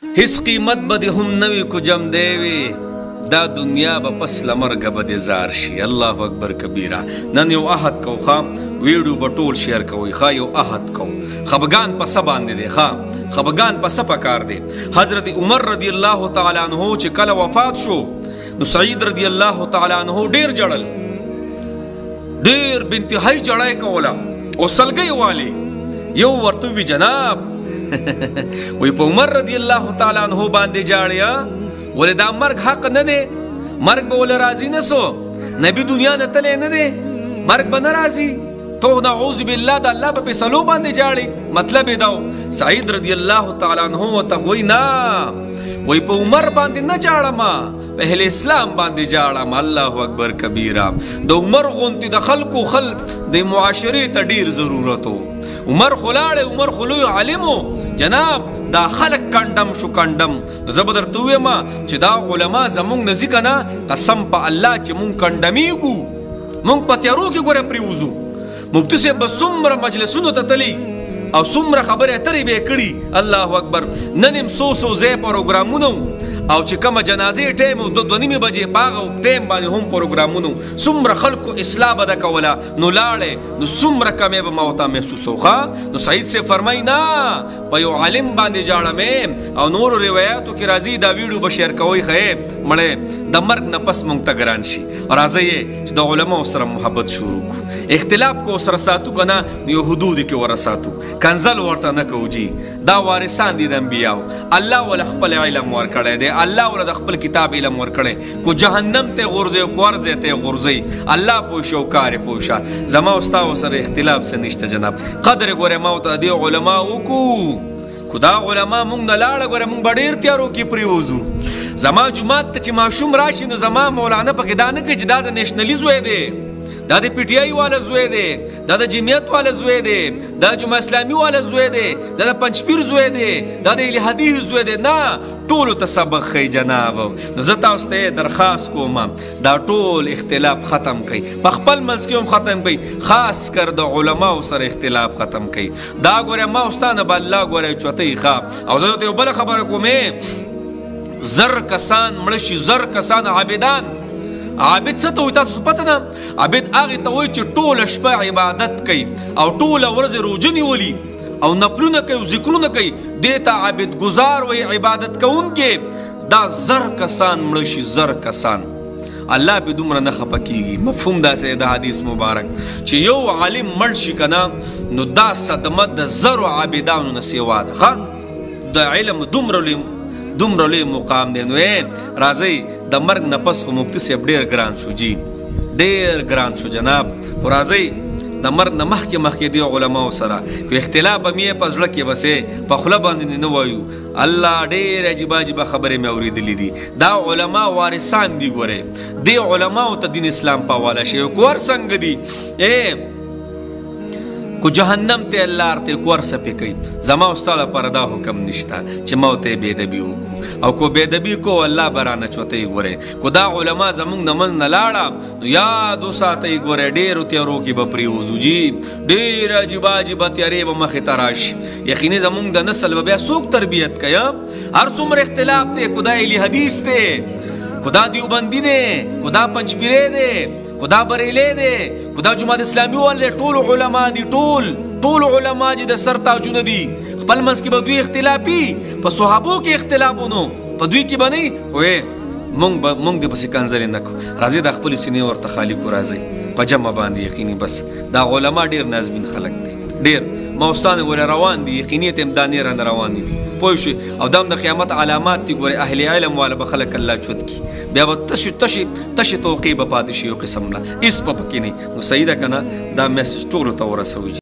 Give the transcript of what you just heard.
هیڅ قیمت به دې هم نه وي کو جم دی وي دا دنیا به پس له مرګه به دې زار شي. الله اکبر کبیره. نن یو عهد کو ښه ویډیو به ټول شیر کوئ ښه یو عهد کو خفګان په څه باندې دی ښه خفګان په څه پکار دی. حضرت عمر رضی الله تعالی عنه چې کله وفات شو نو سعید رضی الله تعالی عنه ډیر جړل ډیر بانتهایی جړای کوله او سلګۍ والی یو ورته وی جناب وی په عمر رضی الله تعالی عنه باندې جاړیا ولې دا مرګ حق نه دی مرګ به ول راضی نه سو نبی دنیا نه تلې نه دی مرګ به نه راضی تو نعوذ بالله د الله په فیصلو باندې جاړي. مطلب دا سعید رضی الله تعالی عنہ ته وای نه وای په عمر باندې نه جاړم په اهل اسلام باندې جاړم. الله اکبر کبیره. د عمر غونتی د خلکو د معاشرې ته ډیر ضرورت و. عمر خلاړ عمر خلوی عالمو جناب دا خلق کندم شو کندم زه به درته ویم چې دا علما زمونږ نه ځي که نه قسم په الله چې مونږ کندمیږو مونږ په تیارو کې ګوره پرېوځو. مفتي صاحب به څومره مجلسونو ته تلي او څومره خبرې اترې به یې کړي. الله اکبر. نن یم څو ځای پروګرامونه او چې کومه جنازې ټایم و 2:30 بجې په هغه ټایم باندې هم پروګرامونه څومره خلکو اصلاح به ده کوله نو لاړې نو څومره کمې به ما ورته محسوسوخه. نو سعید صاحب فرمایي نه په یو عالم باندې جاړمې او نورو روایاتو کې راځي دا ویډیو به شیر کوئ ښه مړې د مرګ نه پس مونږ ته ګران شي. راځئ چې د علماو سره محبت شروع کړو اختلاف کو سره ساتو که نه یو حدودو کې ور ساتو کنزل ورته نه کوو جي دا وارثان دي د انبیاو. الله ول خپل علم ورکړی دی الله ول د خپل کتاب علم ورکړی کو جهنم ته غورځي کو ورځي ته غورځي الله پوه شو کار پوه شه. زما او ستا سره اختلاف څه نشته جناب قدر ګوره ما ته دی علما وکړو خدا علما مونږ نه لاړه ګوره مونږ به ډېر تیارو کې پرېوځو. زما جومات ته چې ماشوم راشي نو زما مولانا پکې دا نه کوي چې دا د نیشنلي زوی دی دا د پی ټی آی والا زوی دی دا د جمعیت والا زوی دی دا جمعه اسلامي والا زوی دی دا د پنجپیر زوی دی دا د الهادي زوی دی نه ټولو ته سبق ښیي جناب. نو زه تاسو ته درخواست کوم دا ټول اختلاف ختم کړئ په خپل منځ کې هم ختم کړئ خاص کر د علماو سره اختلاف ختم کړئ. دا ګوره ما استانه به الله ګوره چوتۍ ښه او زه ته یو بله خبره کومې زر کسان مړه شي زر کسان عابدان عابد څه ته وایي تاسو پته نه عابد هغې ته وایي چې ټوله شپه عبادت کوي او ټوله ورځ روژه نیولي او نفلونه کوي او ذکرونه کوي دې ته عابد ګزار وایي عبادت کوونکې دا زر کسان مړه شي زر کسان الله پې دومره نه خفه کېږي. مفهوم داسې د حدیث مبارک چې یو عالم مړ شي که نه نو دا صدمه د زرو عابدانو نه سیوا ده ښه د علم دومره لوی مقام دی. نو راځئ د مرګ نه پس خو مفتي صاحب ډېر ګران شو جي ډېر ګران شو جناب. خو راځئ د مرګ نه مخکې دی علماو سره که اختلاف به مې په زړه کې بسې په خوله باندې نه وایو. الله ډېر عجیبه عجیبه خبرې مې اورېدلي دي. دا علما وارثان دي ګورې دې علماو ته دین اسلام په حواله شي کور څنګه دي کو جهنم ته الله ارته کور سپې کوي. زما استاد پر دا حکم نشته چې ما ته بېدبي وکړو او کو بېدبي کو الله برانه چوتې ګورې کو دا علما زمونږ نه من نه لاړه نو یاد وساتئ ګورې ډېرو تیارو کې به پرېوځو جي ډېر عجیبه عجیبه تیارې به مخې ته راشي. یقیني زمونږ د نسل به بیا څوک تربیت کوي هر څومره اختلاف دی کو دا اهل حدیث دی کو دا دیوبندي دی کو دا پنجپیری دی کو دا بریلی دی کو دا جماعت اسلامي والا ټول علما دي ټول علما چې د سر تاجونه دي خپل منځ کې به دوی اختلافي په صحابو کې اختلافونو په دوی کې به نه وی مونږ دې پسې کنځلې نه کړو. راځئ د خپلې سینې ورته خالي کړو راځئ په جمع باندې یقیني بس دا علما ډېر نازمین خلک دي ډېر ما استانې ګورې روان دي یقیني ته هم دا نه رانه روان دي پوه شوې او دا هم د قیامت علامات دي ګورې اهل علم والا به خلک الله چود کړي بیا به تشې توقع به پاتې شي یو قسم نه هېڅ به پکې نه. نو صحیح ده که نه دا میسج ټولو ته ورسوئ.